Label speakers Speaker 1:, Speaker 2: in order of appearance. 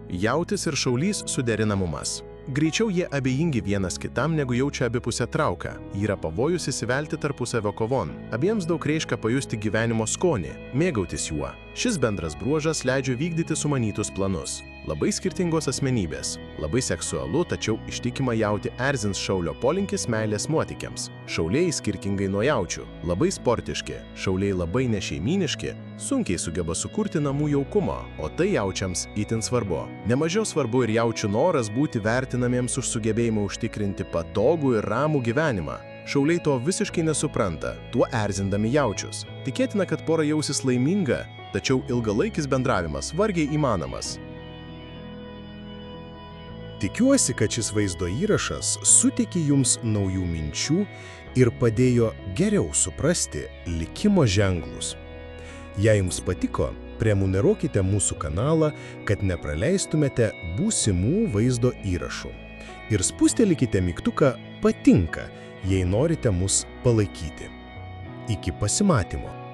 Speaker 1: Jautis ir šaulys suderinamumas. Greičiau jie abejingi vienas kitam, negu jaučia abipusę trauką. Yra pavojus įsivelti tarpusavio kovon. Abiems daug reiškia pajusti gyvenimo skonį, mėgautis juo. Šis bendras bruožas leidžia vykdyti sumanytus planus. Labai skirtingos asmenybės. Labai seksualu, tačiau ištikimą jautį erzins šaulio polinkis meilės nuotykiams. Šauliai skirtingai nuo jaučių. Labai sportiški. Šauliai labai nešeimyniški. Sunkiai sugeba sukurti namų jaukumo, o tai jaučiams itin svarbu. Nemažiau svarbu ir jaučių noras būti vertinamiems už sugebėjimą užtikrinti patogų ir ramų gyvenimą. Šauliai to visiškai nesupranta, tuo erzindami jaučius. Tikėtina, kad pora jausis laiminga, tačiau ilgalaikis bendravimas vargiai įmanomas.
Speaker 2: Tikiuosi, kad šis vaizdo įrašas suteikė jums naujų minčių ir padėjo geriau suprasti likimo ženklus. Jei jums patiko, prenumeruokite mūsų kanalą, kad nepraleistumėte būsimų vaizdo įrašų. Ir spustelkite mygtuką patinka, jei norite mus palaikyti. Iki pasimatymo.